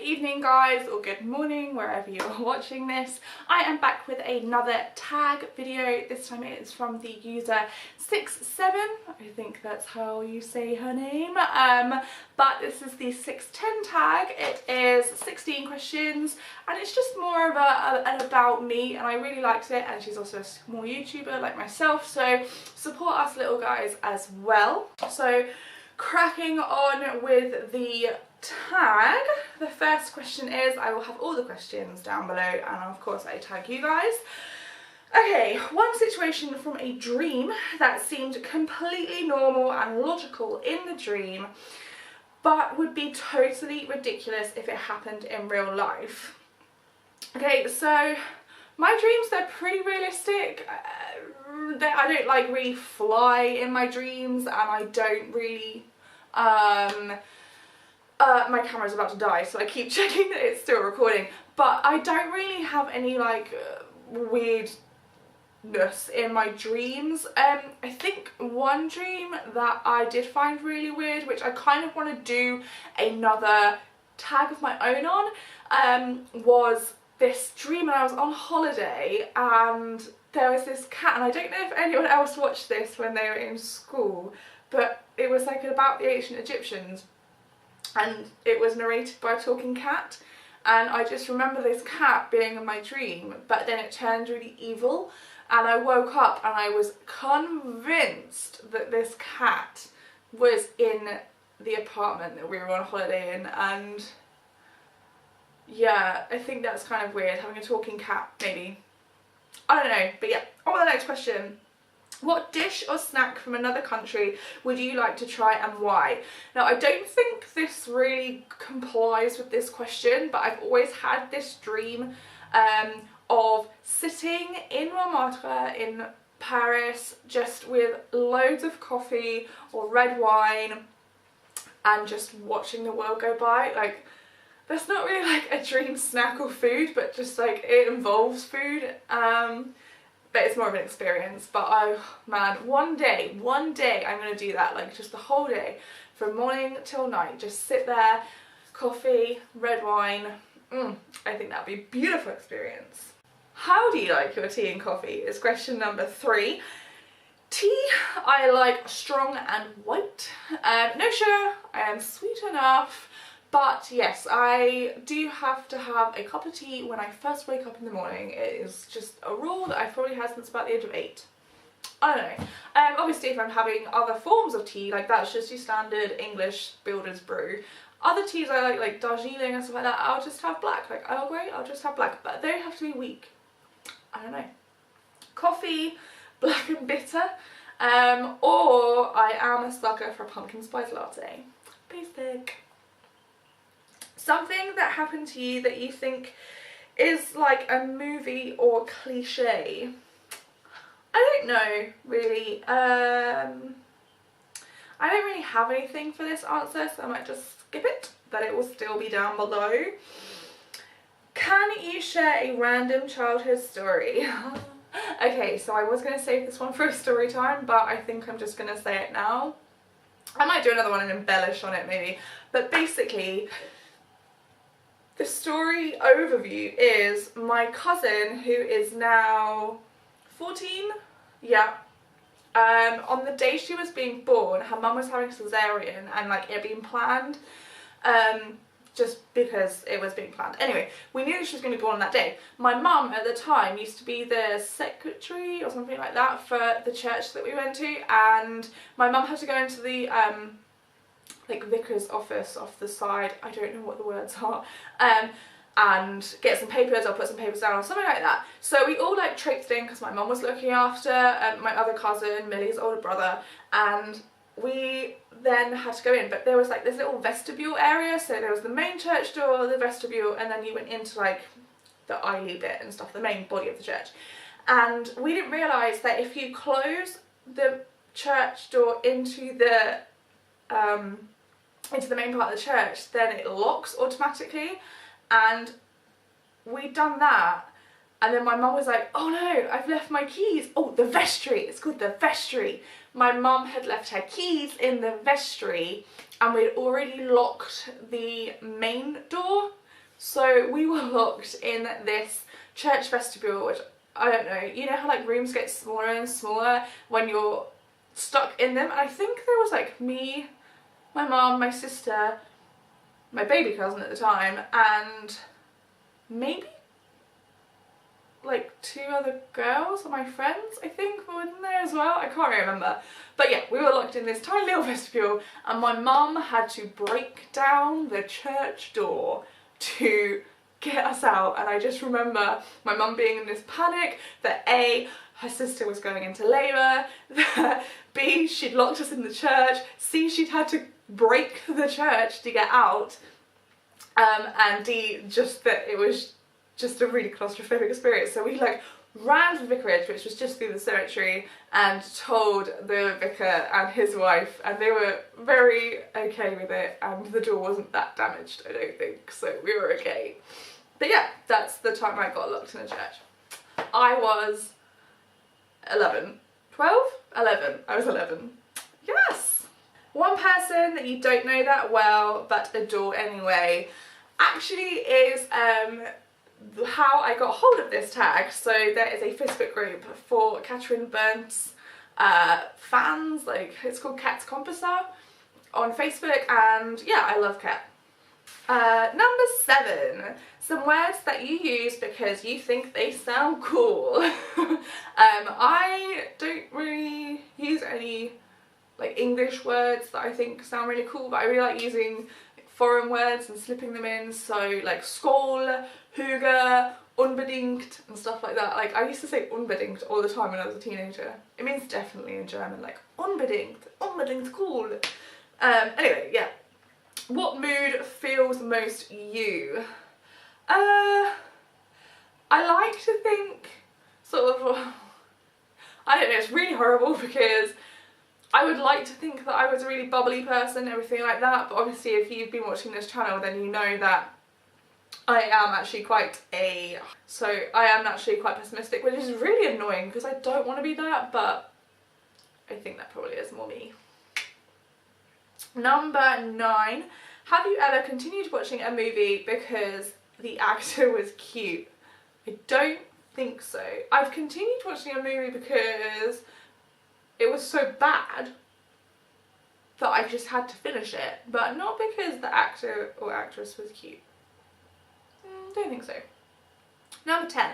evening guys, or good morning wherever you're watching this. I am back with another tag video. This time it is from the user SixTen. I think that's how you say her name. But this is the SixTen tag. It is 16 questions and it's just more of an about me, and I really liked it, and she's also a small YouTuber like myself, so support us little guys as well. So cracking on with the tag, the first question is, I will have all the questions down below and of course I tag you guys. Okay, one situation from a dream that seemed completely normal and logical in the dream but would be totally ridiculous if it happened in real life. Okay, so my dreams, they're pretty realistic. I don't like really fly in my dreams, and I don't really my camera's about to die, so I keep checking that it's still recording, but I don't really have any like weirdness in my dreams. I think one dream that I did find really weird, which I kind of want to do another tag of my own on, was this dream when I was on holiday and there was this cat, and I don't know if anyone else watched this when they were in school, but it was like about the ancient Egyptians and it was narrated by a talking cat, and I just remember this cat being in my dream, but then it turned really evil and I woke up and I was convinced that this cat was in the apartment that we were on holiday in. And yeah, I think that's kind of weird, having a talking cat, maybe. I don't know, but yeah, on to the next question. What dish or snack from another country would you like to try and why? Now, I don't think this really complies with this question, but I've always had this dream of sitting in Montmartre in Paris just with loads of coffee or red wine and just watching the world go by. Like, that's not really like a dream snack or food, but just like it involves food. But it's more of an experience. But oh man, one day I'm gonna do that, like just the whole day from morning till night, just sit there, coffee, red wine. I think that'd be a beautiful experience. How do you like your tea and coffee is question number 3. Tea, I like strong and white. No sugar, I am sweet enough. But yes, I do have to have a cup of tea when I first wake up in the morning. It is just a rule that I've probably had since about the age of 8. I don't know. Obviously if I'm having other forms of tea, like that's just your standard English builder's brew. Other teas I like Darjeeling and stuff like that, I'll just have black. Like Earl Grey, I'll just have black. But they have to be weak. I don't know. Coffee, black and bitter. Or I am a sucker for a pumpkin spice latte. Basic. Something that happened to you that you think is like a movie or cliche. I don't know really. I don't really have anything for this answer, so I might just skip it, but it will still be down below. Can you share a random childhood story? Okay, so I was going to save this one for a story time, but I think I'm just going to say it now. I might do another one and embellish on it maybe, but basically the story overview is my cousin, who is now 14, yeah, on the day she was being born, her mum was having cesarean and like it being planned, just because it was being planned. Anyway, we knew she was going to be born on that day. My mum at the time used to be the secretary or something like that for the church that we went to, and my mum had to go into the like vicar's office off the side, I don't know what the words are, and get some papers or put some papers down or something like that. So we all like traipsed in because my mum was looking after my other cousin, Millie's older brother, and we then had to go in, but there was like this little vestibule area, so there was the main church door, the vestibule, and then you went into like the aisle bit and stuff, the main body of the church. And we didn't realise that if you close the church door into the main part of the church, then it locks automatically, and we'd done that, and then my mum was like, oh no, I've left my keys. Oh, the vestry, it's called the vestry. My mum had left her keys in the vestry and we'd already locked the main door, So we were locked in this church vestibule, which I don't know, you know how like rooms get smaller and smaller when you're stuck in them, and I think there was like me, my mum, my sister, my baby cousin at the time, and maybe like 2 other girls or my friends, I think, were in there as well. I can't remember. But yeah, we were locked in this tiny little vestibule, and my mum had to break down the church door to get us out. And I just remember my mum being in this panic that A, her sister was going into labour, that B, she'd locked us in the church, C, she'd had to break the church to get out, and D, just that it was just a really claustrophobic experience. So we like ran to the vicarage, which was just through the cemetery, and told the vicar and his wife, and they were very okay with it, and the door wasn't that damaged, I don't think, so we were okay. But yeah, that's the time I got locked in a church. I was 11. 12? 11. I was 11. Yes! One person that you don't know that well, but adore anyway, actually is how I got hold of this tag. So there is a Facebook group for Catherine Burn's fans, like it's called Cat's Composer on Facebook, and yeah, I love Cat. Number 7, some words that you use because you think they sound cool. I don't really use any like English words that I think sound really cool, but I really like using foreign words and slipping them in, so like skål, hygge, unbedingt and stuff like that. Like I used to say unbedingt all the time when I was a teenager. It means definitely in German, like unbedingt, unbedingt cool. Anyway, yeah. What mood feels most you? I like to think sort of, I don't know, it's really horrible because I would like to think that I was a really bubbly person, everything like that, but obviously if you've been watching this channel then you know that I am actually quite naturally quite pessimistic, which is really annoying because I don't want to be that, but I think that probably is more me. Number 9, have you ever continued watching a movie because the actor was cute? I don't think so. I've continued watching a movie because it was so bad that I just had to finish it, but not because the actor or actress was cute. Don't think so. Number 10,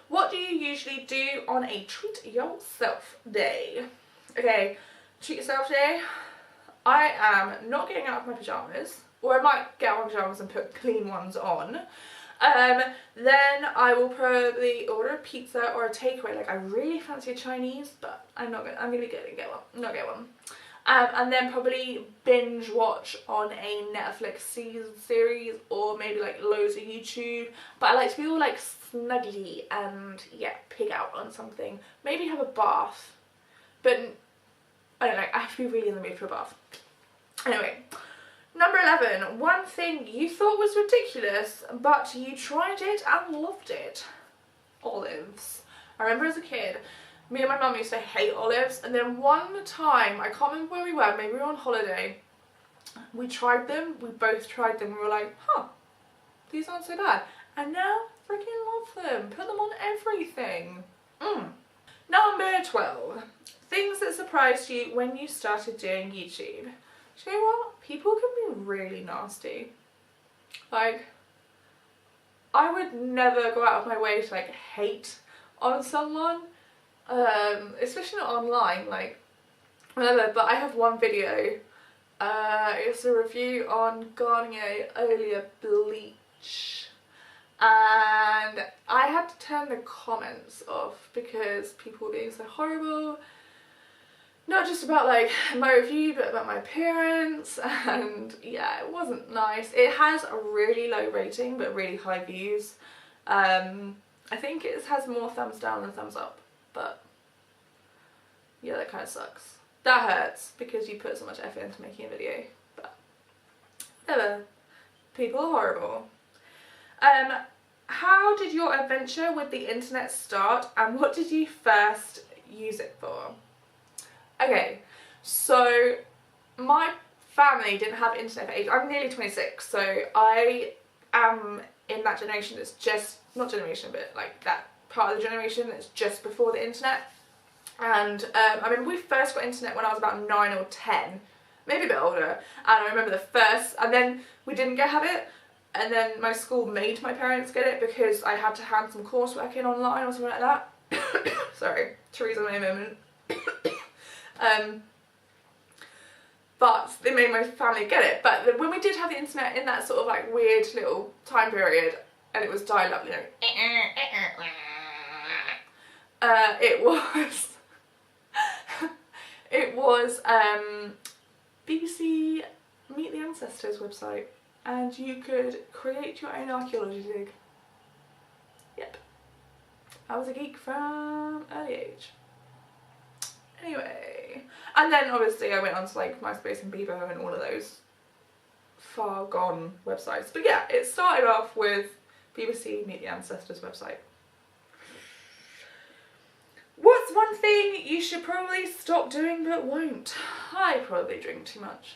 what do you usually do on a treat yourself day? Okay, treat yourself day. I am not getting out of my pyjamas, or I might get out of my pyjamas and put clean ones on. Then I will probably order a pizza or a takeaway. Like I really fancy a Chinese, but I'm gonna get one. And then probably binge watch on a Netflix series or maybe like loads of YouTube. But I like to be all like snuggly and yeah, pig out on something. Maybe have a bath, but I don't know, I have to be really in the mood for a bath. Anyway, number 11, one thing you thought was ridiculous, but you tried it and loved it. Olives. I remember as a kid, me and my mum used to hate olives, and then one time, I can't remember where we were, maybe we were on holiday, we tried them, we both tried them, we were like, huh, these aren't so bad. And now, freaking love them, put them on everything. Number 12, things that surprised you when you started doing YouTube. Do you know what? People can be really nasty. Like, I would never go out of my way to like hate on someone, especially not online, like whatever, but I have one video, it's a review on Garnier Olia Bleach, and I had to turn the comments off because people were being so horrible. Not just about like my review, but about my appearance, and yeah, it wasn't nice. It has a really low rating but really high views. I think it has more thumbs down than thumbs up, but yeah, that kind of sucks. That hurts because you put so much effort into making a video, but whatever. People are horrible. How did your adventure with the internet start, and what did you first use it for? Okay, so my family didn't have internet for ages. I'm nearly 26, so I am in that generation that's just, not generation, but like that part of the generation that's just before the internet. And I remember we first got internet when I was about 9 or 10, maybe a bit older, and I remember the first, and then we didn't have it, and then my school made my parents get it because I had to hand some coursework in online or something like that. Sorry, Theresa May moment. But they made my family get it. But when we did have the internet in that sort of like weird little time period, and it was dial-up, you know, it was BBC Meet the Ancestors website, and you could create your own archaeology dig. Yep, I was a geek from early age. Anyway, and then obviously I went on to like MySpace and Bebo and all of those far gone websites. But yeah, it started off with BBC Meet the Ancestors website. What's one thing you should probably stop doing but won't? I probably drink too much.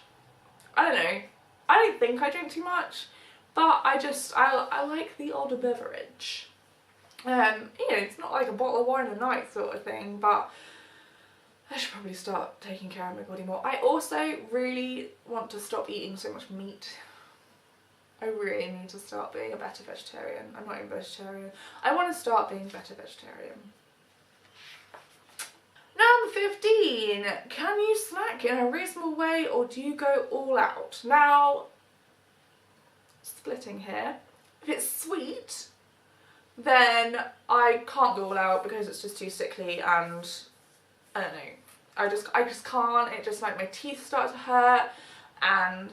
I don't know. I don't think I drink too much, but I like the odd beverage. You know, it's not like a bottle of wine a night sort of thing, but I should probably start taking care of my body more. I also really want to stop eating so much meat. I really need to start being a better vegetarian. I'm not even vegetarian. I want to start being a better vegetarian. Number 15. Can you snack in a reasonable way or do you go all out? Now, splitting here. If it's sweet, then I can't go all out because it's just too sickly and I don't know. I just can't. It just like my teeth start to hurt and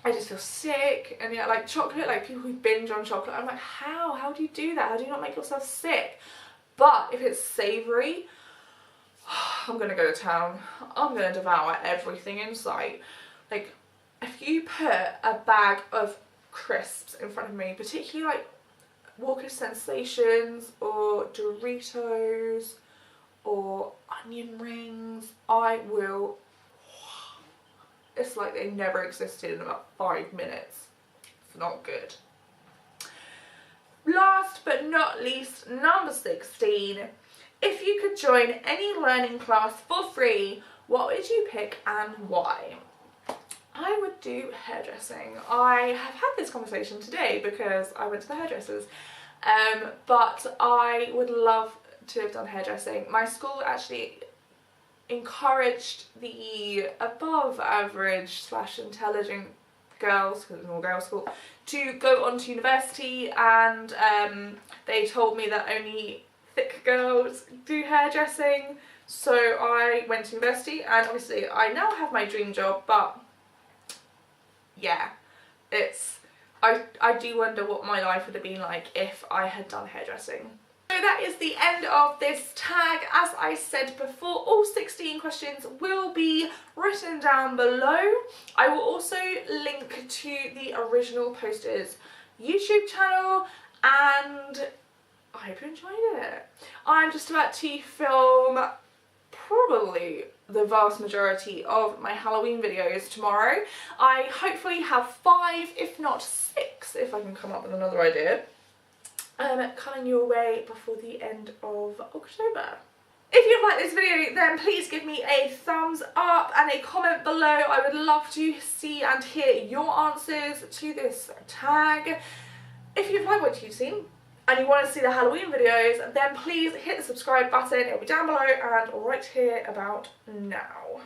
I just feel sick. And yeah, like chocolate, like people who binge on chocolate, I'm like, how do you do that? How do you not make yourself sick? But if it's savoury, I'm gonna go to town. I'm gonna devour everything in sight. Like if you put a bag of crisps in front of me, particularly like Walker's Sensations or Doritos or onion rings, I will, it's like they never existed in about 5 minutes. It's not good. Last but not least, number 16. If you could join any learning class for free, what would you pick and why? I would do hairdressing. I have had this conversation today because I went to the hairdressers, but I would love to have done hairdressing. My school actually encouraged the above average / intelligent girls, because it was an all girls school, to go on to university, and they told me that only thick girls do hairdressing. So I went to university and obviously I now have my dream job, but yeah, I do wonder what my life would have been like if I had done hairdressing. So that is the end of this tag. As I said before, all 16 questions will be written down below. I will also link to the original poster's YouTube channel, and I hope you enjoyed it. I'm just about to film probably the vast majority of my Halloween videos tomorrow. I hopefully have 5, if not 6, if I can come up with another idea, coming your way before the end of October. If you like this video, then please give me a thumbs up and a comment below. I would love to see and hear your answers to this tag. If you've liked what you've seen and you want to see the Halloween videos, then please hit the subscribe button. It'll be down below and right here about now.